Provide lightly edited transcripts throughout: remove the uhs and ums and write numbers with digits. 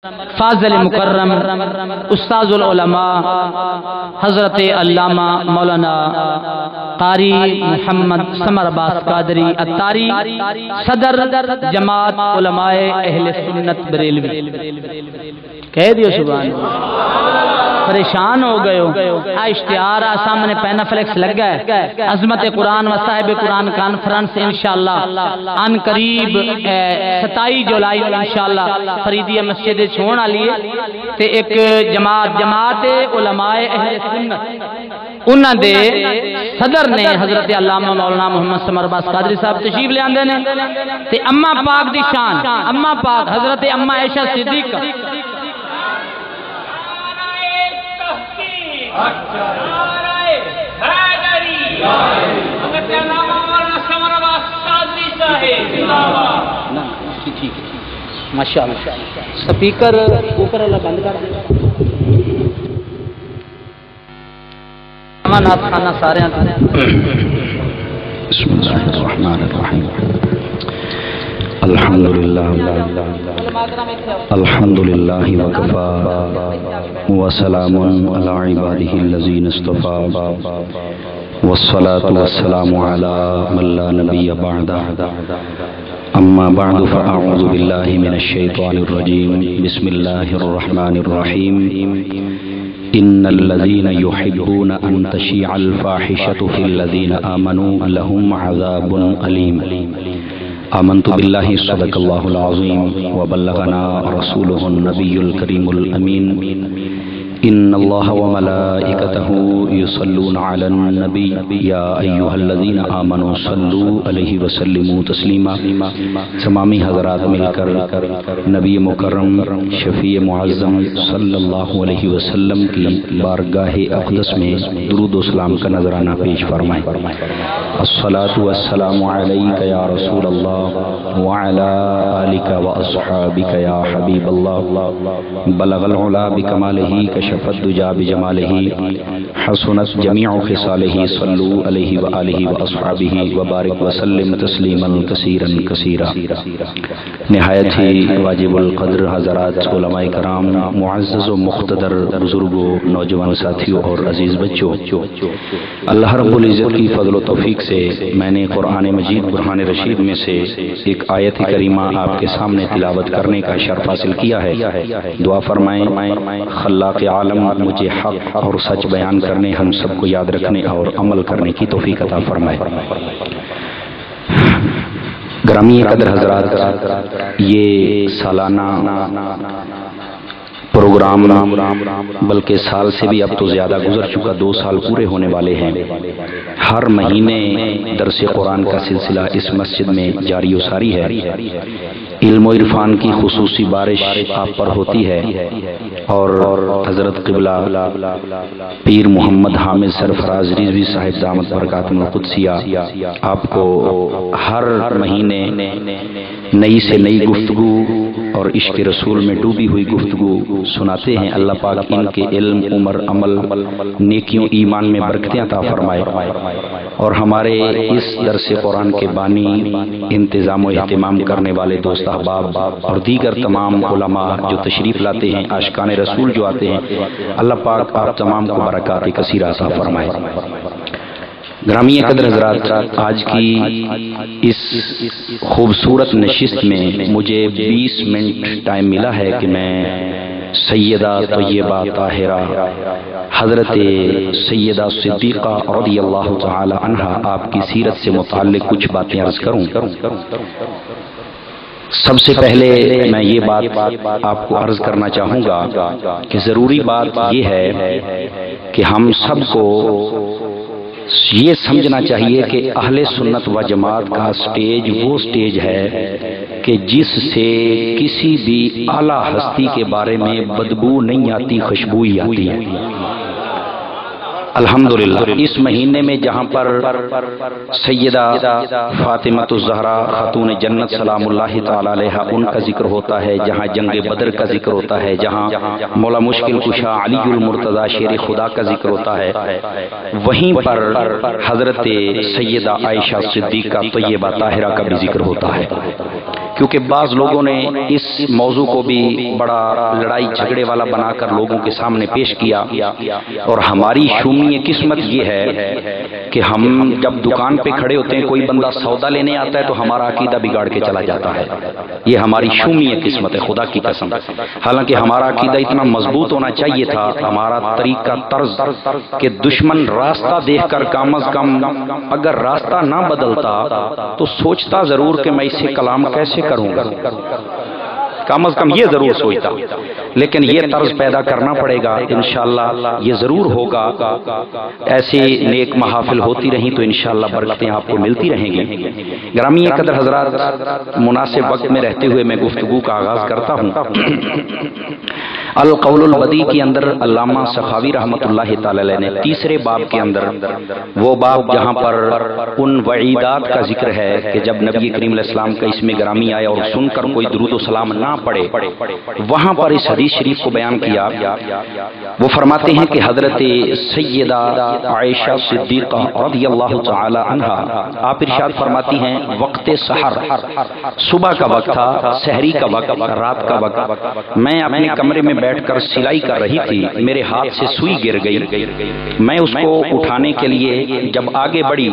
فاضل مکرم استاذ العلماء حضرت علامہ مولانا قاری محمد ثمر عباس قادری اتاری صدر جماعت علماء اہل سنت بریلوی کہہ دیو سبحان پریشان ہو گئے ہو اشتہار سامنے پینا فلیکس لگ گئے عظمت قرآن و صاحب قرآن کانفرنس انشاءاللہ ان قریب 27 جولائی انشاءاللہ فریدیہ مسجد چھوڑا لیے تے ایک جماعت علماء اہل سنت انہاں دے صدر نے حضرت علامہ مولانا محمد ثمر عباس قادری صاحب تشریف لے آندے نے تے اماں پاک دی شان اماں پاک حضرت اماں عائشہ صدیقہ ماشاءاللہ سپیکر اوپر اللہ بند کر دے امانات خانہ سارے ہیں بسم اللہ الرحمن الرحیم الحمدللہ وکفا وسلام علی عبادہ الذین اصطفى والصلاة والسلام علی من لا نبی بعدہ اما بعد فاعوذ باللہ من الشیطان الرجیم بسم اللہ الرحمن الرحیم ان الذین یحبون ان تشیع الفاحشة فی الذین آمنوا لهم عذاب علیم آمنت باللہ صدق اللہ العظیم وبلغنا رسولہ النبی الکریم الامین ان اللہ وملائکتہ یصلون علی النبی یا ایہا الذین آمنوا صلوا علیہ وسلموا تسلیما تمامی حضرات مل کر نبی مکرم شفیع معظم صلی اللہ علیہ وسلم کی بارگاہ اقدس میں درود و سلام کا نذرانہ پیش فرمائیں الصلاة والسلام علیک یا رسول اللہ وعلی آلک واصحابک یا حبیب اللہ بلغ العلا بکمالہ کشف الدجا بجمالہ حسنت جمیع خصالہ صلو علیہ وآلہ واصحابہ وبارک وسلم تسلیما کثیرا کثیرا نہایت ہی واجب القدر حضرات علماء کرام معزز و مقتدر بزرگوں نوجوان ساتھیوں اور عزیز بچوں اللہ رب العزت کی فضل و توفیق سے میں نے قرآن مجید برہان رشید میں سے ایک آیت کریمہ آپ کے سامنے تلاوت کرنے کا شرف حاصل کیا ہے دعا فرمائیں خلاق عالم مجھے حق اور سچ بیان کرنے ہم سب کو یاد رکھنے اور عمل کرنے کی توفیق عطا فرمائے گرامی قدر حضرات یہ سالانہ پروگرام بلکہ سال سے بھی اب تو زیادہ گزر چکا 2 سال پورے ہونے والے ہیں ہر مہینے درس قرآن کا سلسلہ اس مسجد میں جاری و ساری ہے علم و عرفان کی خصوصی بارش آپ پر ہوتی ہے اور حضرت قبلہ پیر محمد حامد سرفراز رضوی صاحب دامت برکاتہ القدسیہ آپ کو ہر مہینے نئی سے نئی گفتگو اور عشق رسول میں ڈوبی ہوئی گفتگو سناتے ہیں اللہ پاک ان کے علم عمر عمل نیکیوں ایمان میں برکتیں عطا فرمائے اور ہمارے اس درس قرآن کے بانی انتظام و اہتمام کرنے والے دوست احباب اور دیگر تمام علماء جو تشریف لاتے ہیں عاشقان رسول جو آتے ہیں اللہ پاک آپ تمام کو برکات کثیرہ عطا فرمائے گرامی قدر حضرات آج کی اس خوبصورت نشست میں مجھے 20 منٹ ٹائم ملا ہے کہ میں سیدہ طیبہ طاہرہ حضرت سیدہ صدیقہ رضی اللہ تعالی عنہا آپ کی سیرت سے متعلق کچھ باتیں عرض کروں سب سے پہلے میں یہ بات آپ کو عرض کرنا چاہوں گا کہ ضروری بات یہ ہے کہ ہم سب کو یہ سمجھنا چاہیے کہ اہل سنت و جماعت کا سٹیج وہ سٹیج ہے کہ جس سے کسی بھی اعلیٰ ہستی کے بارے میں بدبو نہیں آتی خوشبو ہی آتی ہے الحمدللہ اس مہینے میں جہاں پر سیدہ فاطمہ الزہرا خاتون جنت سلام اللہ تعالی علیہا ان کا ذکر ہوتا ہے جہاں جنگ بدر کا ذکر ہوتا ہے جہاں مولا مشکل کشا علی المرتضی شیر خدا کا ذکر ہوتا ہے وہیں پر حضرت سیدہ عائشہ صدیقہ طیبہ طاہرہ کا بھی ذکر ہوتا ہے کیونکہ بعض لوگوں نے اس موضوع کو بھی بڑا لڑائی جھگڑے والا بنا کر لوگوں کے سامنے پیش کیا، اور ہماری شومی قسمت یہ ہے کہ ہم جب دکان پہ کھڑے ہوتے ہیں کوئی بندہ سودا لینے آتا ہے تو ہمارا عقیدہ بگاڑ کے چلا جاتا ہے. یہ ہماری شومی قسمت ہے، خدا کی قسم. حالانکہ ہمارا عقیدہ اتنا مضبوط ہونا چاہیے تھا، ہمارا طریقہ طرز کہ دشمن راستہ دیکھ کر کم از کم اگر راستہ نہ بدلتا تو سوچتا ضرور کہ میں اسے کلام کیسے کروں گا، کم از کم یہ ضرور سوچتا. لیکن یہ طرز پیدا کرنا پڑے گا، انشاءاللہ یہ ضرور ہوگا. ایسی نیک محافل ہوتی رہیں تو انشاءاللہ برکتیں آپ کو ملتی رہیں گی. گرامی قدر حضرات، مناسب وقت میں رہتے ہوئے میں گفتگو کا آغاز کرتا ہوں. القول البدیع کے اندر علامہ سخاوی رحمۃ اللہ تعالی علیہ نے تیسرے باب کے اندر، وہ باب جہاں پر ان وعیدات کا ذکر ہے کہ جب نبی کریم علیہ السلام کا اسم گرامی آیا اور سن کر کوئی درود و سلام نہ پڑھے، وہاں پر اس حدیث شریف کو بیان کیا. وہ فرماتے ہیں کہ حضرت سیدہ عائشہ صدیقہ رضی اللہ تعالی عنہا آپ ارشاد فرماتی ہیں، وقت سحر، صبح کا وقت تھا، سحری کا وقت، رات کا وقت، میں اپنے کمرے میں بیٹھ کر سلائی کر رہی تھی، میرے ہاتھ سے سوئی گر گئی. میں اس کو اٹھانے کے لیے جب آگے بڑھی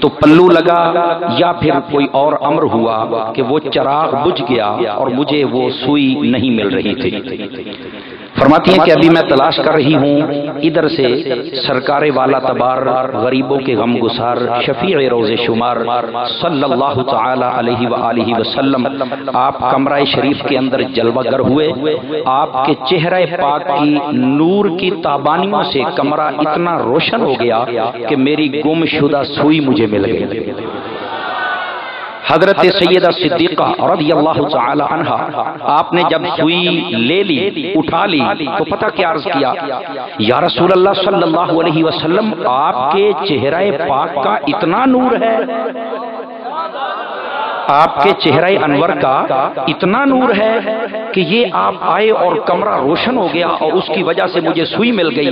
تو پلو لگا یا پھر کوئی اور امر ہوا کہ وہ چراغ بجھ گیا اور مجھے وہ سوئی نہیں مل رہی تھی. فرماتی ہیں کہ ابھی میں تلاش کر رہی ہوں، ادھر سے سرکار والا تبار، غریبوں کے غم گسار، شفیع روز شمار صلی اللہ تعالی علیہ وآلہ وسلم آپ کمرہ شریف کے اندر جلوہ گر ہوئے. آپ کے چہرہ پاک کی نور کی تابانیوں سے کمرہ اتنا روشن ہو گیا کہ میری گم شدہ سوئی مجھے مل گئی. حضرت سیدہ صدیقہ رضی اللہ تعالی عنہا آپ نے جب سوئی لے لی، اٹھا لی تو پتہ کیا عرض کیا، یا رسول اللہ صلی اللہ علیہ وسلم آپ کے چہرہ پاک کا اتنا نور ہے، آپ کے چہرہ انور کا اتنا نور ہے کہ یہ آپ آئے اور کمرہ روشن ہو گیا اور اس کی وجہ سے مجھے سوئی مل گئی.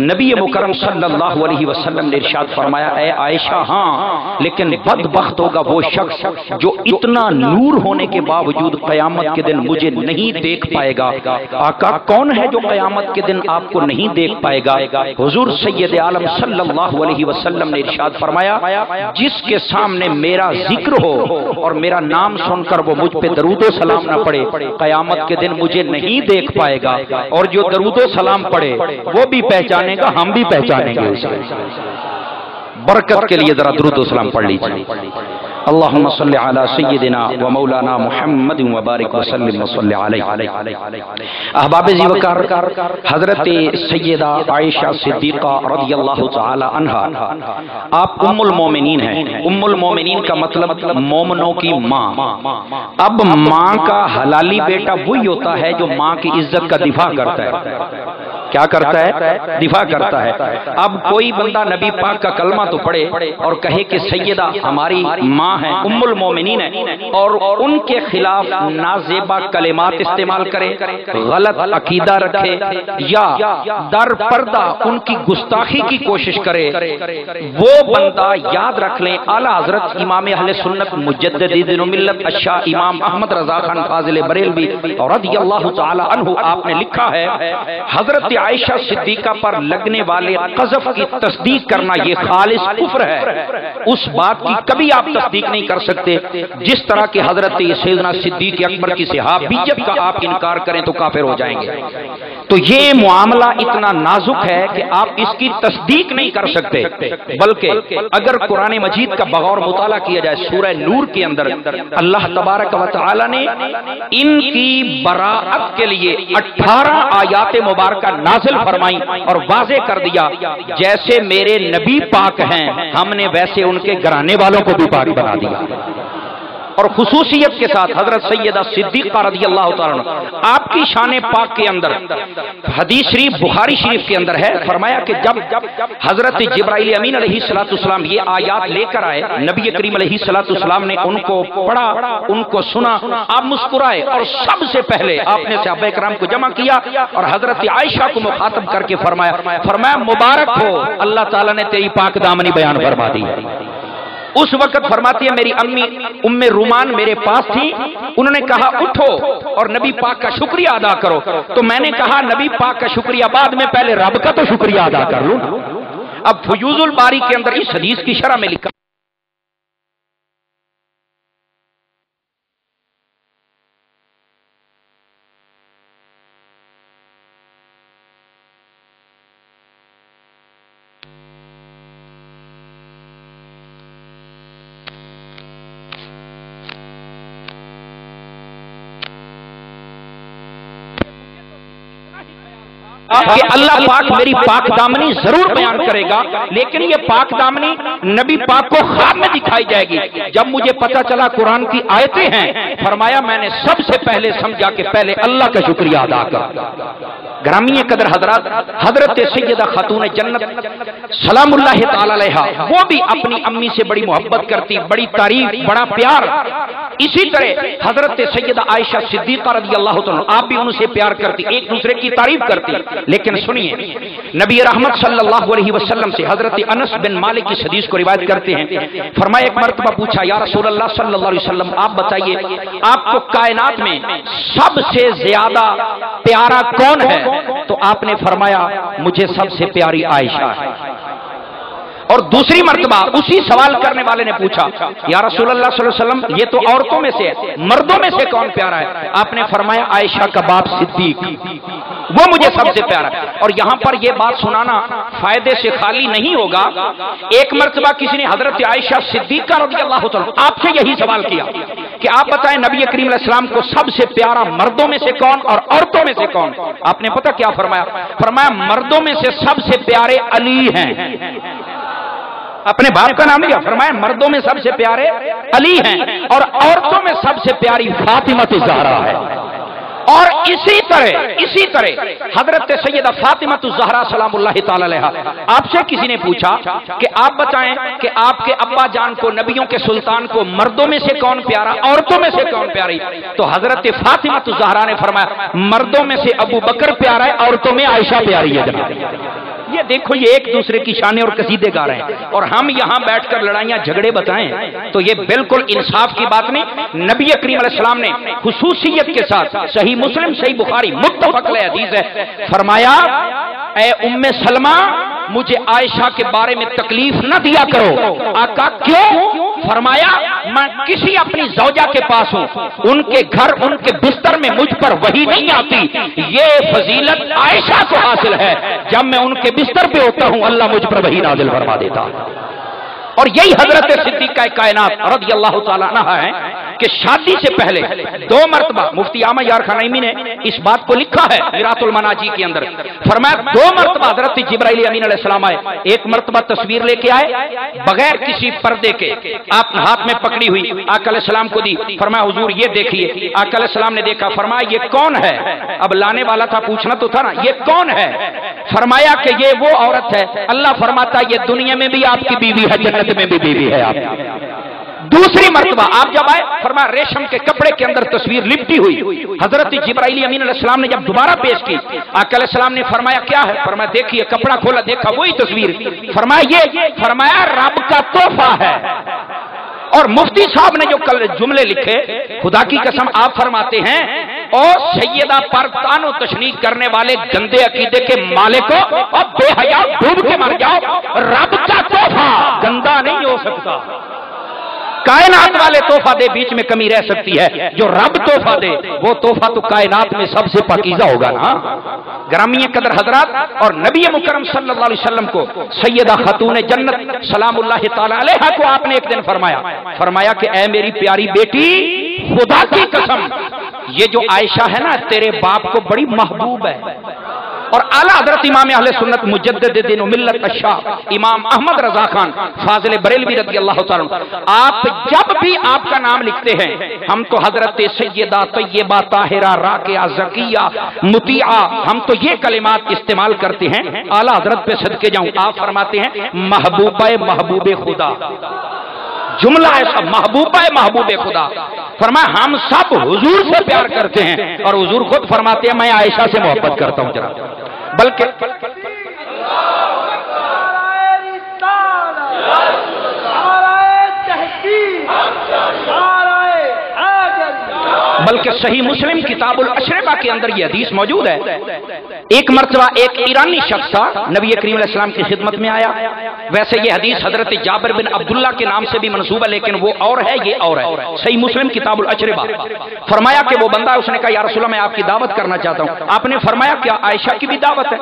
نبی مکرم صلی اللہ علیہ وسلم نے ارشاد فرمایا، اے عائشہ ہاں، لیکن بدبخت ہوگا وہ شخص جو اتنا نور ہونے کے باوجود قیامت کے دن مجھے نہیں دیکھ پائے گا. آقا کون ہے جو قیامت کے دن آپ کو نہیں دیکھ پائے گا؟ حضور سید عالم صلی اللہ علیہ وسلم نے ارشاد فرمایا، جس کے سامنے میرا ذکر ہو اور میرا نام سن کر وہ مجھ پہ درود و سلام نہ پڑے، قیامت کے دن مجھے نہیں دیکھ پائے گا. اور جو درود و سلام پڑے وہ بھی پہچانے گا، ہم بھی پہچانیں گے اسے. برکت کے لیے ذرا درود و سلام پڑھ لیجیے. اللہم صلی علی سیدنا و مولانا محمد و بارک وسلم و صلی علیہ. احباب ذی وقار، حضرت سیدہ عائشہ صدیقہ رضی اللہ تعالی عنہا آپ ام المومنین ہیں. ام المومنین کا مطلب مومنوں کی ماں. اب ماں کا حلالی بیٹا وہی ہوتا ہے جو ماں کی عزت کا دفاع کرتا ہے. کیا کرتا ہے؟ دفاع کرتا ہے. اب کوئی بندہ نبی پاک کا کلمہ تو پڑھے اور کہے کہ سیدہ ہماری ماں ہیں، ام المومنین ہیں، اور ان کے خلاف نازیبا کلمات استعمال کرے، غلط عقیدہ رکھے یا در پردہ ان کی گستاخی کی کوشش کرے، وہ بندہ یاد رکھ لیں اعلیٰ حضرت امام اہل سنت مجدد دین و ملت الشاہ امام احمد رضا خان فاضل بریلوی رضی اللہ تعالی عنہ آپ نے لکھا ہے، حضرت عائشہ صدیقہ پر لگنے والے قذف کی تصدیق کرنا یہ خالص کفر ہے. اس بات کی کبھی آپ تصدیق نہیں کر سکتے جس طرح کہ حضرت سیدنا صدیق اکبر کی صحابیت کا آپ انکار کریں تو کافر ہو جائیں گے. تو یہ معاملہ اتنا نازک ہے کہ آپ اس کی تصدیق نہیں کر سکتے، بلکہ اگر قرآن مجید کا بغور مطالعہ کیا جائے سورہ نور کے اندر اللہ تبارک و تعالی نے ان کی براءت کے لیے 18 آیات مبارکہ نازل فرمائی اور واضح کر دیا، جیسے میرے نبی پاک ہیں ہم نے ویسے ان کے گھرانے والوں کو بھی پاک بنا دیا. اور خصوصیت کے ساتھ حضرت سیدہ صدیقہ رضی اللہ تعالیٰ عنہ آپ کی شان پاک کے اندر حدیث شریف بخاری شریف کے اندر ہے، فرمایا کہ جب حضرت جبرائیل امین علیہ السلام یہ آیات لے کر آئے، نبی کریم علیہ السلام نے ان کو پڑھا، ان کو سنا، آپ مسکرائے اور سب سے پہلے آپ نے صحابہ کرام کو جمع کیا اور حضرت عائشہ کو مخاطب کر کے فرمایا مبارک ہو، اللہ تعالیٰ نے تیری پاک دامنی بیان فرما دی. اس وقت فرماتی ہے میری امی ام رومان میرے پاس تھی، انہوں نے کہا اٹھو اور نبی پاک کا شکریہ ادا کرو، تو میں نے کہا نبی پاک کا شکریہ بعد میں، پہلے رب کا تو شکریہ ادا کر لوں۔ اب فیوض الباری کے اندر اس حدیث کی شرح میں لکھا کہ اللہ پاک میری پاک دامنی ضرور بیان کرے گا، لیکن یہ پاک دامنی نبی پاک کو خواب میں دکھائی جائے گی۔ جب مجھے پتا چلا قرآن کی آیتیں ہیں، فرمایا میں نے سب سے پہلے سمجھا کہ پہلے اللہ کا شکریہ ادا کر۔ گرامی قدر حضرات، حضرت سیدہ خاتون جنت سلام اللہ تعالی علیہا وہ بھی اپنی امی سے بڑی محبت کرتی، بڑی تعریف، بڑا پیار۔ اسی طرح حضرت سیدہ عائشہ صدیقہ رضی اللہ تعالیٰ آپ بھی ان سے پیار کرتی، ایک دوسرے کی تعریف کرتی۔ لیکن سنیے، نبی رحمت صلی اللہ علیہ وسلم سے حضرت انس بن مالک اس حدیث کو روایت کرتے ہیں، فرمایا ایک مرتبہ پوچھا یا رسول اللہ صلی اللہ علیہ وسلم آپ بتائیے آپ کو کائنات میں سب سے زیادہ پیارا کون ہے؟ تو آپ نے فرمایا مجھے سب سے پیاری عائشہ ہے۔ اور دوسری مرتبہ اسی سوال کرنے والے نے پوچھا یا رسول اللہ صلی اللہ علیہ وسلم یہ تو عورتوں میں سے ہے، مردوں میں سے کون پیارا ہے؟ آپ نے فرمایا عائشہ کا باپ صدیق، وہ مجھے سب سے پیارا ہے۔ اور یہاں پر یہ بات سنانا فائدے سے خالی نہیں ہوگا، ایک مرتبہ کسی نے حضرت عائشہ صدیقہ رضی اللہ عنہا آپ سے یہی سوال کیا کہ آپ بتائیں نبی کریم علیہ السلام کو سب سے پیارا مردوں میں سے کون اور عورتوں میں سے کون؟ آپ نے پتہ کیا فرمایا؟ فرمایا مردوں میں سے سب سے پیارے علی ہیں۔ اپنے باپ کا نام لیا، فرمایا مردوں میں سب سے پیارے علی ہیں اور عورتوں میں سب سے پیاری فاطمہ الزہرا ہے۔ اور اسی طرح حضرت سیدہ فاطمہ الزہرا سلام اللہ تعالی علیہا آپ سے کسی نے پوچھا کہ آپ بتائیں کہ آپ کے ابا جان کو نبیوں کے سلطان کو مردوں میں سے کون پیارا، عورتوں میں سے کون پیاری؟ تو حضرت فاطمہ الزہرا نے فرمایا مردوں میں سے ابو بکر پیارا ہے، عورتوں میں عائشہ پیاری ہے۔ جناب یہ دیکھو یہ ایک دوسرے کی شانے اور قصیدے گا رہے ہیں اور ہم یہاں بیٹھ کر لڑائیاں جھگڑے بتائیں تو یہ بالکل انصاف کی بات نہیں۔ نبی کریم علیہ السلام نے خصوصیت کے ساتھ صحیح مسلم صحیح بخاری متفق علیہ حدیث ہے، فرمایا اے ام سلمہ مجھے عائشہ کے بارے میں تکلیف نہ دیا کرو۔ آقا کیوں؟ فرمایا میں کسی اپنی زوجہ کے پاس ہوں، ان کے گھر ان کے بستر میں مجھ پر وحی نہیں آتی، یہ فضیلت عائشہ کو حاصل ہے، جب میں ان کے بستر پہ ہوتا ہوں اللہ مجھ پر وحی نازل فرما دیتا۔ اور یہی حضرت صدیقہ کائنات رضی اللہ تعالیٰ عنہ ہے کہ شادی سے پہلے 2 مرتبہ مفتی احمد یار خانیمی نے اس بات کو لکھا ہے میراث المناجی کے اندر، فرمایا 2 مرتبہ حضرت جبرائیل امین علیہ السلام آئے، ایک مرتبہ تصویر لے کے آئے بغیر کسی پردے کے، آپ ہاتھ میں پکڑی ہوئی آقا علیہ السلام کو دی، فرمایا حضور یہ دیکھیے، آقا علیہ السلام نے دیکھا، فرمایا یہ کون ہے؟ اب لانے والا تھا پوچھنا تو تھا نا یہ کون ہے؟ فرمایا کہ یہ وہ عورت ہے، اللہ فرماتا یہ دنیا میں بھی آپ کی بیوی ہے جنت میں بھی بیوی ہے آپ۔ دوسری مرتبہ آپ جب آئے فرمایا ریشم کے کپڑے کے اندر تصویر لپٹی ہوئی، حضرت جبرائیل امین علیہ السلام نے جب دوبارہ پیش کی آقا علیہ السلام نے فرمایا کیا ہے؟ فرمایا دیکھیے، کپڑا کھولا دیکھا وہی تصویر، فرمایا یہ فرمایا رب کا تحفہ ہے۔ اور مفتی صاحب نے جو کل جملے لکھے خدا کی قسم آپ فرماتے ہیں اور سیدہ پر تان و تشنیع کرنے والے گندے عقیدے کے مالک کو اور بے حیا ڈوب کے مر جاؤ، رب کا تحفہ گندا نہیں ہو سکتا، کائنات والے تحفہ دے بیچ میں کمی رہ سکتی ہے، جو رب تحفہ دے وہ تحفہ تو کائنات میں سب سے پاکیزہ ہوگا نا۔ گرامی قدر حضرات، اور نبی مکرم صلی اللہ علیہ وسلم کو سیدہ خاتون جنت سلام اللہ تعالی علیہا کو آپ نے ایک دن فرمایا کہ اے میری پیاری بیٹی خدا کی قسم یہ جو عائشہ ہے نا تیرے باپ کو بڑی محبوب ہے۔ اور اعلیٰ حضرت امام اہل سنت مجدد دین و ملت الشاہ امام احمد رضا خان فاضل بریلوی رضی اللہ تعالیٰ آپ جب بھی آپ کا نام لکھتے ہیں ہم تو حضرت سیدہ طیبہ طاہرہ راکعہ زکیہ مطیعہ ہم تو یہ کلمات استعمال کرتے ہیں، اعلیٰ حضرت پہ صدقے جاؤں آپ فرماتے ہیں محبوبہ محبوب خدا، جملہ ایسا محبوبہ محبوب خدا، فرمایا ہم سب حضور سے پیار کرتے ہیں اور حضور خود فرماتے ہیں میں عائشہ سے محبت کرتا ہوں جناب، بلکہ بلکہ صحیح مسلم کتاب الاشربہ کے اندر یہ حدیث موجود ہے۔ ایک مرتبہ ایک ایرانی شخص تھا، نبی کریم علیہ السلام کی خدمت میں آیا۔ ویسے یہ حدیث حضرت جابر بن عبداللہ کے نام سے بھی منسوب ہے، لیکن وہ اور ہے، یہ اور ہے۔ صحیح مسلم کتاب الاشربہ۔ فرمایا کہ وہ بندہ، اس نے کہا یا رسول اللہ میں آپ کی دعوت کرنا چاہتا ہوں۔ آپ نے فرمایا کیا عائشہ کی بھی دعوت ہے؟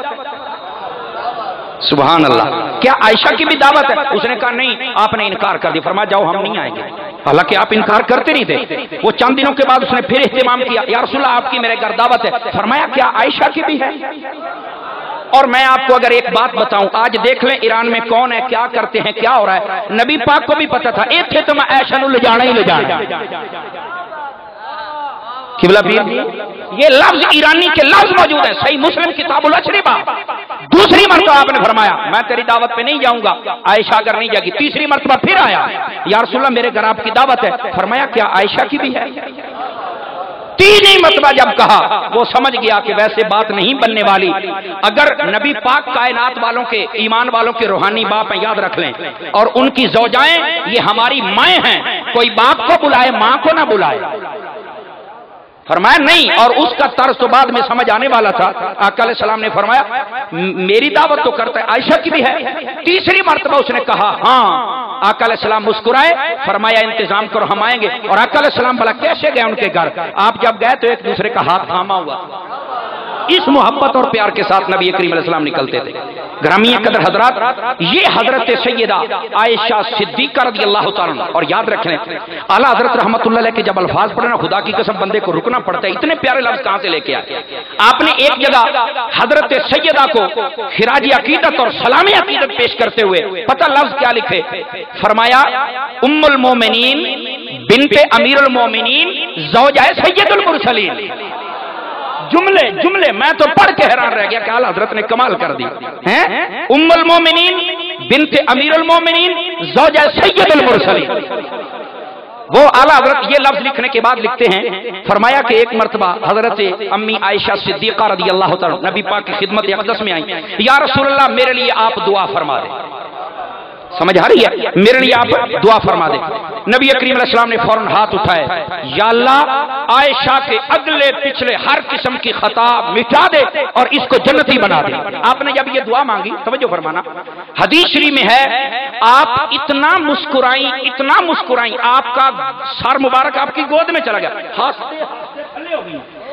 سبحان اللہ، کیا عائشہ کی بھی دعوت ہے؟ اس نے کہا نہیں، آپ نے انکار کر دیا۔ فرمایا جاؤ ہم نہیں آئیں گے، حالانکہ آپ انکار کرتے نہیں تھے۔ وہ چند دنوں کے بعد اس نے پھر اہتمام کیا، یا رسول اللہ آپ کی میرے گھر دعوت ہے۔ فرمایا کیا عائشہ کی بھی ہے؟ اور میں آپ کو اگر ایک بات بتاؤں، آج دیکھ لیں ایران میں کون ہے، کیا کرتے ہیں، کیا ہو رہا ہے۔ نبی پاک کو بھی پتا تھا، ایک تھے تو میں عائشہ نو لے جانا ہی لے جانا۔ قبلہ پیر، یہ لفظ ایرانی کے لفظ موجود ہیں صحیح مسلم کتاب الاشربہ۔ دوسری مرتبہ آپ نے فرمایا میں تیری دعوت پہ نہیں جاؤں گا، عائشہ اگر نہیں جائے گی۔ تیسری مرتبہ پھر آیا، یا رسول اللہ میرے گھر آپ کی دعوت ہے۔ فرمایا کیا عائشہ کی بھی ہے؟ تینی مرتبہ جب کہا، وہ سمجھ گیا کہ ویسے بات نہیں بننے والی۔ اگر نبی پاک کائنات والوں کے، ایمان والوں کے روحانی باپ ہیں، یاد رکھ لیں، اور ان کی زوجائیں یہ ہماری مائیں ہیں، کوئی باپ کو بلائے ماں کو نہ بلائے۔ فرمایا نہیں، اور اس کا طرز تو بعد میں سمجھ آنے والا تھا۔ آقا علیہ السلام نے فرمایا میری دعوت تو کرتا ہے، عائشہ کی بھی ہے۔ تیسری مرتبہ اس نے کہا ہاں۔ آقا علیہ السلام مسکرائے، فرمایا انتظام کرو ہم آئیں گے۔ اور آقا علیہ السلام بھلا کیسے گئے ان کے گھر؟ آپ جب گئے تو ایک دوسرے کا ہاتھ تھاما ہوا، اس محبت اور پیار کے ساتھ نبی کریم علیہ السلام نکلتے تھے۔ گرامی قدر حضرات، یہ حضرت سیدہ عائشہ صدیقہ رضی اللہ تعالیٰ عنہ، اور یاد رکھیں اعلیٰ حضرت رحمت اللہ علیہ کے جب الفاظ پڑھے نا، خدا کی قسم بندے کو رکنا پڑتا ہے، اتنے پیارے لفظ کہاں سے لے کے آئے۔ آپ نے ایک جگہ حضرت سیدہ کو خراج عقیدت اور سلام عقیدت پیش کرتے ہوئے پتہ لفظ کیا لکھے؟ فرمایا ام المومنین بنت امیر المومنین زوجہ سید المرسلین۔ جملے میں تو پڑھ کے حیران رہ گیا کہ اعلیٰ حضرت نے کمال کر دی ہیں۔ ام المومنین بنت امیر المومنین زوجہ سید المرسلین۔ وہ اعلیٰ حضرت یہ لفظ لکھنے کے بعد لکھتے ہیں، فرمایا کہ ایک مرتبہ حضرت امی عائشہ صدیقہ رضی اللہ تعالیٰ نبی پاک کی خدمت اقدس میں آئیں، یا رسول اللہ میرے لیے آپ دعا فرما دیں۔ سمجھ آ رہی ہے؟ میرے لیے آپ دعا فرما دیں۔ نبی کریم علیہ السلام نے فوراً ہاتھ اٹھائے، یا اللہ عائشہ کے اگلے پچھلے ہر قسم کی خطا مٹا دے اور اس کو جنتی بنا دے۔ آپ نے جب یہ دعا مانگی، توجہ فرمانا، حدیث شریف میں ہے آپ اتنا مسکرائیں آپ کا سر مبارک آپ کی گود میں چلا گیا۔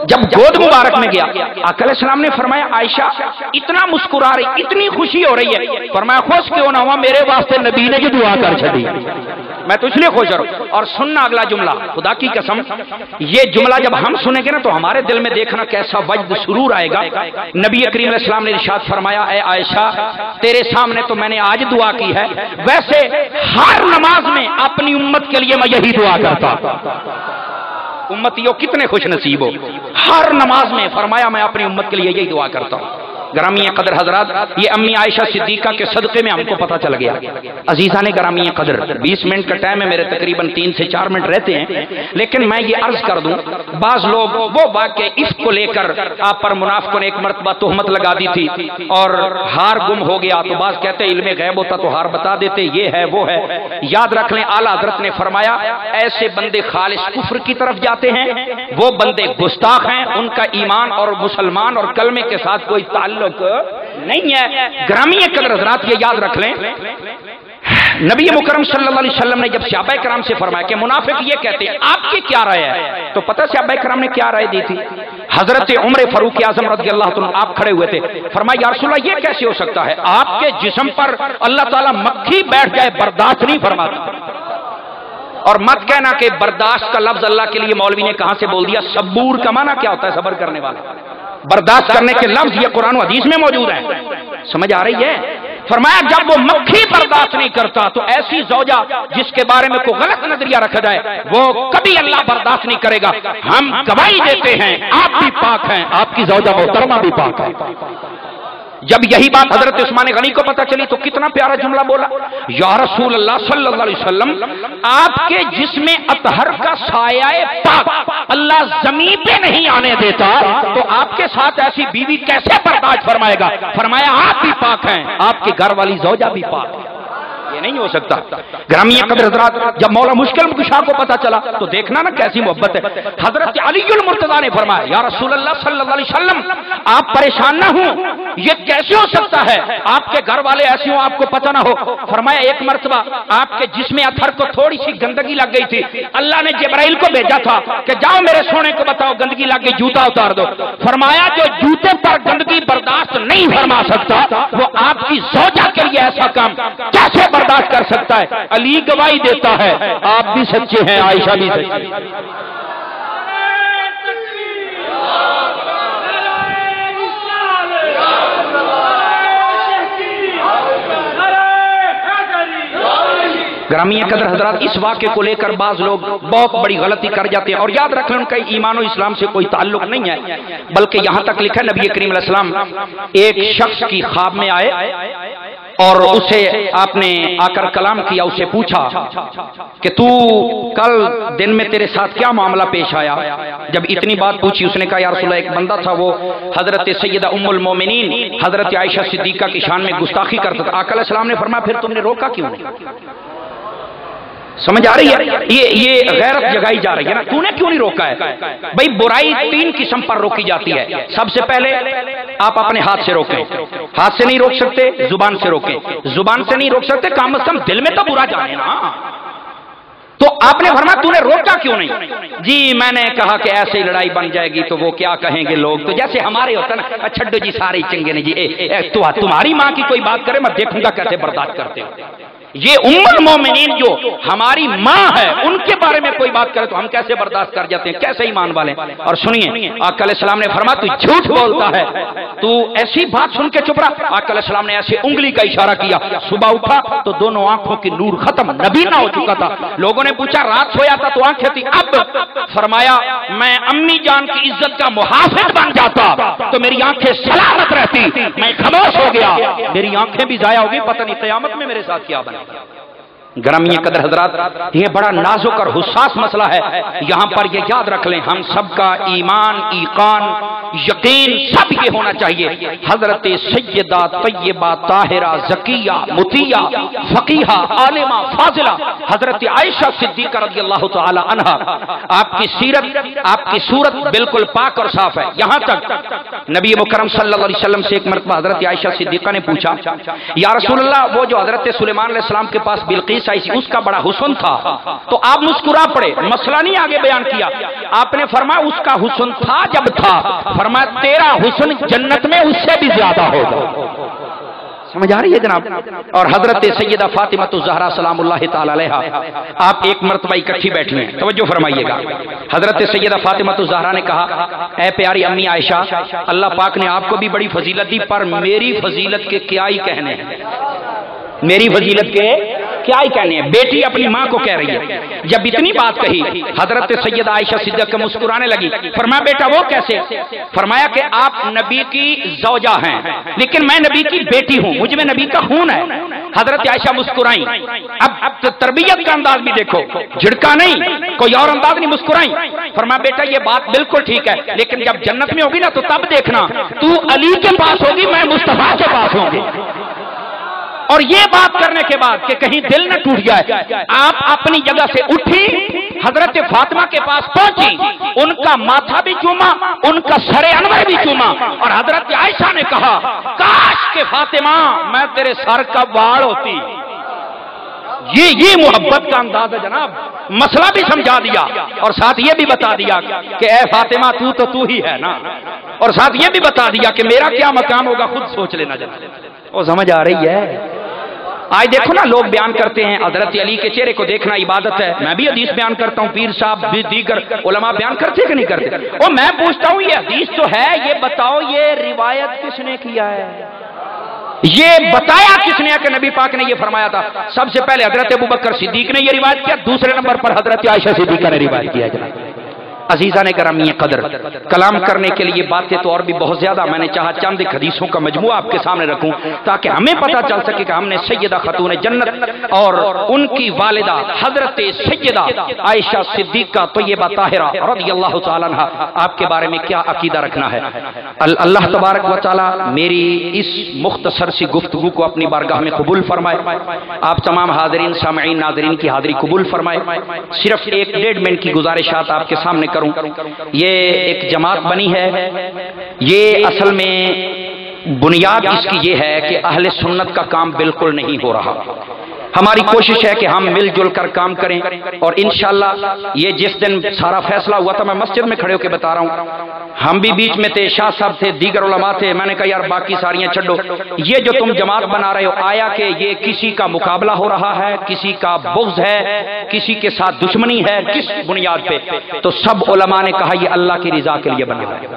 جب گود مبارک میں گیا، آقا علیہ السلام نے فرمایا عائشہ اتنا مسکرا رہی، اتنی خوشی ہو رہی ہے۔ فرمایا خوش کیوں نہ ہوا، میرے واسطے نبی نے جو دعا کر چھڑی، میں تو اس لیے خوش ہوں۔ اور سننا اگلا جملہ، خدا کی قسم یہ جملہ جب ہم سنیں گے نا تو ہمارے دل میں دیکھنا کیسا وجد سرور آئے گا۔ نبی کریم علیہ السلام نے ارشاد فرمایا اے عائشہ تیرے سامنے تو میں نے آج دعا کی ہے، ویسے ہر نماز میں اپنی امت کے لیے میں یہی دعا کرتا۔ امتیوں کتنے خوش نصیب ہو، ہر نماز میں فرمایا میں اپنی امت کے لیے یہی دعا کرتا ہوں۔ گرامی قدر حضرات، یہ امی عائشہ صدیقہ کے صدقے میں ہم کو پتہ چل گیا۔ عزیزان گرامی قدر، 20 منٹ کا ٹائم ہے میرے، تقریباً 3 سے 4 منٹ رہتے ہیں، لیکن میں یہ عرض کر دوں بعض لوگ وہ واقعہ اس کو لے کر آپ پر منافقوں نے ایک مرتبہ تہمت لگا دی تھی اور ہار گم ہو گیا، تو بعض کہتے علم غیب ہوتا تو ہار بتا دیتے، یہ ہے وہ ہے۔ یاد رکھ لیں اعلیٰ حضرت نے فرمایا ایسے بندے خالص کفر کی طرف جاتے ہیں، وہ بندے گستاخ ہیں، ان کا ایمان اور مسلمان اور کلمے کے ساتھ کوئی تعلق نہیں ہے۔ گرامی قدر حضرات یہ یاد رکھ لیں، نبی مکرم صلی اللہ علیہ وسلم نے جب صحابہ کرام سے فرمایا کہ منافق یہ کہتے ہیں آپ کی کیا رائے ہے، تو پتہ صحابہ کرام نے کیا رائے دی تھی؟ حضرت عمر فاروق اعظم رضی اللہ عنہ آپ کھڑے ہوئے تھے، فرمایا یا رسول اللہ یہ کیسے ہو سکتا ہے، آپ کے جسم پر اللہ تعالیٰ مکھی بیٹھ جائے برداشت نہیں فرماتا۔ اور مت کہنا کہ برداشت کا لفظ اللہ کے لیے مولوی نے کہاں سے بول دیا، صبور کا معنی کیا ہوتا ہے؟ صبر کرنے والا۔ برداشت کرنے کے لفظ یہ قرآن و حدیث میں موجود ہیں، سمجھ آ رہی ہے؟ فرمایا جب وہ مکھی برداشت نہیں کرتا تو ایسی زوجہ جس کے بارے میں کوئی غلط نظریہ رکھا جائے وہ کبھی اللہ برداشت نہیں کرے گا۔ ہم گواہی دیتے ہیں آپ بھی پاک ہیں، آپ کی زوجہ محترمہ بھی پاک ہے۔ جب یہی بات حضرت عثمان غنی کو پتہ چلی تو کتنا پیارا جملہ بولا، یا رسول اللہ صلی اللہ علیہ وسلم آپ کے جسم اطہر کا سایہ پاک اللہ زمین پہ نہیں آنے دیتا تو آپ کے ساتھ ایسی بیوی کیسے برداشت فرمائے گا؟ فرمایا آپ بھی پاک ہیں، آپ کی گھر والی زوجہ بھی پاک ہے۔ یہ یہ نہیں ہو سکتا۔ گرامی قدر حضرات، جب مولا مشکل کشا کو پتا چلا تو دیکھنا نا کیسی محبت ہے۔ حضرت علی المرتضیٰ نے فرمایا یا رسول اللہ صلی اللہ علیہ وسلم آپ پریشان نہ ہوں، یہ کیسے ہو سکتا ہے آپ کے گھر والے ایسے ہوں آپ کو پتہ نہ ہو؟ فرمایا ایک مرتبہ آپ کے جسم اطہر کو تھوڑی سی گندگی لگ گئی تھی، اللہ نے جبرائیل کو بھیجا تھا کہ جاؤ میرے سونے کو بتاؤ گندگی لگ گئی، جوتا اتار دو۔ فرمایا جو جوتے پر گندگی برداشت نہیں فرما سکتا وہ آپ کی زوجہ کے لیے ایسا کام کیسے برداشت کر سکتا ہے؟ علی گواہی دیتا ہے آپ بھی سچے ہیں، عائشہ بھی سچی ہے۔ گرامی قدر حضرات، اس واقعے کو لے کر بعض لوگ بہت بڑی غلطی کر جاتے ہیں، اور یاد رکھ لیں ان کا ایمان و اسلام سے کوئی تعلق نہیں ہے، بلکہ یہاں تک لکھا نبی کریم علیہ السلام ایک شخص کی خواب میں آئے اور اسے آپ نے آ کر کلام کیا، اسے پوچھا کہ تو کل دن میں تیرے ساتھ کیا معاملہ پیش آیا؟ جب اتنی بات پوچھی اس نے کہا یا رسول اللہ ایک بندہ تھا وہ حضرت سیدہ ام المومنین حضرت عائشہ صدیقہ کی شان میں گستاخی کرتا تھا۔ آقا علیہ السلام نے فرمایا پھر تم نے روکا کیوں نہیں؟ سمجھ آ رہی ہے؟ یہ غیرت جگائی جا رہی ہے نا، تو نے کیوں نہیں روکا ہے؟ بھائی برائی تین قسم پر روکی جاتی ہے۔ سب سے پہلے آپ اپنے ہاتھ سے روکیں، ہاتھ سے نہیں روک سکتے زبان سے روکیں، زبان سے نہیں روک سکتے کم از کم دل میں تو برا جانے نا۔ تو آپ نے فرمایا تو نے روکا کیوں نہیں؟ جی میں نے کہا کہ ایسے ہی لڑائی بن جائے گی تو وہ کیا کہیں گے لوگ، تو جیسے ہمارے ہوتا نا چھڈو جی سارے چنگے نے جی، تو تمہاری ماں کی کوئی بات کرے میں دیکھوں گا کیسے برداشت کرتے ہو۔ یہ ام المومنین جو ہماری ماں ہے ان کے بارے میں کوئی بات کرے تو ہم کیسے برداشت کر جاتے ہیں، کیسے ایمان والے۔ اور سنیے آقا علیہ السلام نے فرمایا تو جھوٹ بولتا ہے، تو ایسی بات سن کے چپ رہا۔ آقا علیہ السلام نے ایسے انگلی کا اشارہ کیا، صبح اٹھا تو دونوں آنکھوں کی نور ختم، نبینا ہو چکا تھا۔ لوگوں نے پوچھا رات سویا تھا تو آنکھیں تھی، اب فرمایا میں امی جان کی عزت کا محافظ بن جاتا تو میری آنکھیں سلامت رہتی، میں خاموش ہو گیا میری آنکھیں بھی ضائع ہوگی، پتہ نہیں قیامت میں میرے ساتھ کیا بنے۔ گرامی قدر حضرات، یہ بڑا نازک اور حساس مسئلہ ہے، یہاں پر یہ یاد رکھ لیں ہم سب کا ایمان، ایقان، یقین سب یہ ہونا چاہیے حضرت سیدہ طیبہ طاہرہ زکیہ مطیعہ فقیہہ عالمہ فاضلہ حضرت عائشہ صدیقہ رضی اللہ تعالی عنہا، آپ کی سیرت آپ کی صورت بالکل پاک اور صاف ہے۔ یہاں تک نبی مکرم صلی اللہ علیہ وسلم سے ایک مرتبہ حضرت عائشہ صدیقہ نے پوچھا یا رسول اللہ وہ جو حضرت سلیمان علیہ السلام کے پاس بلقیس آئی تھی اس کا بڑا حسن تھا، تو آپ مسکرا پڑے، مسئلہ نہیں آگے بیان کیا۔ آپ نے فرمایا اس کا حسن تھا جب تھا، فرمایا تیرا حسن جنت میں اس سے بھی زیادہ ہوگا۔ سمجھ آ رہی ہے جناب؟ اور حضرت سیدہ فاطمہ الزہرا سلام اللہ تعالی علیہا آپ ایک مرتبہ اکٹھی بیٹھی ہیں، توجہ فرمائیے گا۔ حضرت سیدہ فاطمہ الزہرا نے کہا اے پیاری امی عائشہ، اللہ پاک نے آپ کو بھی بڑی فضیلت دی پر میری فضیلت کے کیا ہی کہنے ہیں، میری فضیلت کے کیا ہی کہنے ہیں۔ بیٹی اپنی ماں کو کہہ رہی ہے۔ جب اتنی بات کہی حضرت سیدہ عائشہ صدیقہ مسکرانے لگی، فرمایا بیٹا وہ کیسے؟ فرمایا کہ آپ نبی کی زوجہ ہیں لیکن میں نبی کی بیٹی ہوں، مجھ میں نبی کا خون ہے۔ حضرت عائشہ مسکرائیں، اب تربیت کا انداز بھی دیکھو، جھڑکا نہیں، کوئی اور انداز نہیں، مسکرائیں۔ فرمایا بیٹا یہ بات بالکل ٹھیک ہے لیکن جب جنت میں ہوگی نا تو تب دیکھنا تو علی کے پاس ہوگی میں مصطفیٰ کے پاس ہوں گی۔ اور یہ بات کرنے کے بعد کہ کہیں دل نہ ٹوٹ جائے، آپ اپنی جگہ سے اٹھی حضرت فاطمہ کے پاس پہنچی، ان کا ماتھا بھی چوما، ان کا سر انور بھی چوما، اور حضرت عائشہ نے کہا کاش کہ فاطمہ میں تیرے سر کا بال ہوتی۔ یہ محبت کا انداز ہے جناب، مسئلہ بھی سمجھا دیا اور ساتھ یہ بھی بتا دیا کہ اے فاطمہ تو ہی ہے نا، اور ساتھ یہ بھی بتا دیا کہ میرا کیا مقام ہوگا خود سوچ لینا جناب۔ وہ سمجھ آ رہی ہے؟ آج دیکھو نا لوگ بیان کرتے ہیں حضرت علی کے چہرے کو دیکھنا عبادت ہے، میں بھی حدیث بیان کرتا ہوں، پیر صاحب بھی دیگر علماء بیان کرتے کہ نہیں کرتے؟ اور میں پوچھتا ہوں یہ حدیث تو ہے، یہ بتاؤ یہ روایت کس نے کیا ہے، یہ بتایا کس نے کہ نبی پاک نے یہ فرمایا تھا؟ سب سے پہلے حضرت ابوبکر صدیق نے یہ روایت کیا، دوسرے نمبر پر حضرت عائشہ صدیقہ نے روایت کیا جناب۔ عزیزان گرامی قدر، کلام کرنے کے لیے باتیں تو اور بھی بہت زیادہ، میں نے چاہا چند ایک حدیثوں کا مجموعہ آپ کے سامنے رکھوں تاکہ ہمیں پتہ چل سکے کہ ہم نے سیدہ خاتون جنت اور ان کی والدہ حضرت سیدہ عائشہ صدیقہ طیبہ طاہرہ رضی اللہ تعالیٰ عنہ آپ کے بارے میں کیا عقیدہ رکھنا ہے۔ اللہ تبارک و تعالی میری اس مختصر سی گفتگو کو اپنی بارگاہ میں قبول فرمائے، آپ تمام حاضرین سامعین ناظرین کی حاضری قبول فرمائے۔ صرف 1-1.5 منٹ کی گزارشات آپ کے سامنے کروں۔ یہ ایک جماعت بنی ہے، یہ اصل میں بنیاد اس کی یہ ہے کہ اہل سنت کا کام بالکل نہیں ہو رہا۔ ہماری کوشش ہے کہ ہم مل جل کر کام کریں، اور انشاءاللہ یہ جس دن سارا فیصلہ ہوا تھا، میں مسجد میں کھڑے ہو کے بتا رہا ہوں، ہم بھی بیچ میں تھے، شاہ صاحب تھے، دیگر علماء تھے، میں نے کہا یار باقی ساریاں چھڈو، یہ جو تم جماعت بنا رہے ہو، آیا کہ یہ کسی کا مقابلہ ہو رہا ہے، کسی کا بغض ہے، کسی کے ساتھ دشمنی ہے، کس بنیاد پہ؟ تو سب علماء نے کہا یہ اللہ کی رضا کے لیے بنا ہے۔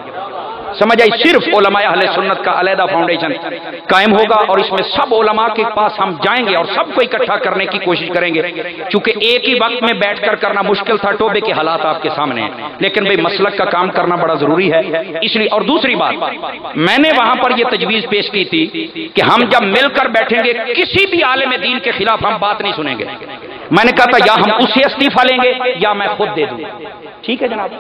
سمجھ آئی؟ صرف علماء اہل سنت کا علیحدہ فاؤنڈیشن قائم ہوگا، اور اس میں سب علماء کے پاس ہم جائیں گے اور سب کو اکٹھا کرنے کی کوشش کریں گے، چونکہ ایک ہی وقت میں بیٹھ کر کرنا مشکل تھا، ٹوبے کے حالات آپ کے سامنے ہیں، لیکن بھئی مسلک کا کام کرنا بڑا ضروری ہے۔ اس لیے، اور دوسری بات، میں نے وہاں پر یہ تجویز پیش کی تھی کہ ہم جب مل کر بیٹھیں گے کسی بھی عالم دین کے خلاف ہم بات نہیں سنیں گے۔ میں نے کہا تھا یا ہم اسے استعفیٰ لیں گے یا میں خود دے دوں، ٹھیک ہے جناب؟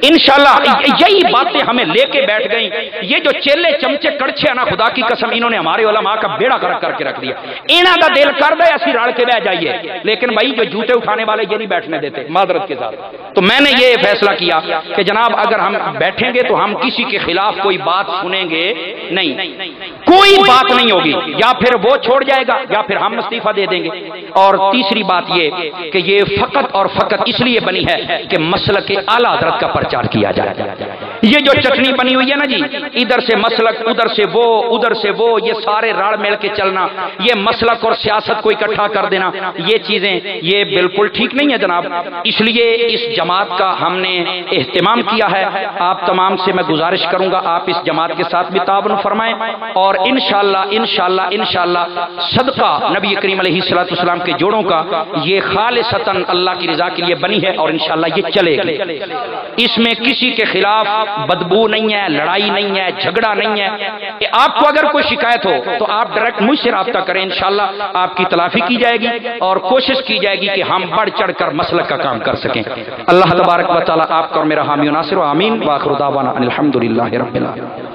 انشاءاللہ یہی باتیں ہمیں لے کے بیٹھ گئیں۔ یہ جو چیلے چمچے کڑچے نا، خدا کی قسم انہوں نے ہمارے علماء کا بیڑا غرق کر کے رکھ دیا۔ انہاں دا دل کر دے اسی رڑ کے بہ جائیے، لیکن بھائی جو جوتے اٹھانے والے یہ نہیں بیٹھنے دیتے معذرت کے ساتھ۔ تو میں نے یہ فیصلہ کیا کہ جناب اگر ہم بیٹھیں گے تو ہم کسی کے خلاف کوئی بات سنیں گے نہیں، کوئی بات نہیں ہوگی، یا پھر وہ چھوڑ جائے گا یا پھر ہم استعفیٰ دے دیں گے۔ اور تیسری بات یہ کہ یہ فقط اور فقط اس لیے بنی ہے کہ مسلک اعلیٰ حضرت کا پرچار کیا جائے۔ یہ جو چٹنی بنی ہوئی ہے نا جی، ادھر سے مسلک، ادھر سے وہ، ادھر سے وہ، یہ سارے راڑ مل کے چلنا، یہ مسلک اور سیاست کو اکٹھا کر دینا، یہ چیزیں یہ بالکل ٹھیک نہیں ہے جناب۔ اس لیے اس جماعت کا ہم نے اہتمام کیا ہے۔ آپ تمام سے میں گزارش کروں گا آپ اس جماعت کے ساتھ بھی تعاون فرمائیں، اور انشاءاللہ صدقہ نبی کریم علیہ الصلوۃ والسلام کے جوڑوں کا یہ خالصتاً اللہ کی رضا کے لیے بنی ہے، اور انشاءاللہ یہ چلے گی۔ اس میں کسی کے خلاف بدبو نہیں ہے، لڑائی نہیں ہے، جھگڑا نہیں ہے۔ آپ کو اگر کوئی شکایت ہو تو آپ ڈائریکٹ مجھ سے رابطہ کریں، انشاءاللہ آپ کی تلافی کی جائے گی اور کوشش کی جائے گی کہ ہم بڑھ چڑھ کر مسلک کا کام کر سکیں۔ اللہ تبارک و تعالی آپ کا اور میرا حامی و ناصر، آمین۔ وآخر دعوانا ان الحمدللہ رب العالمین۔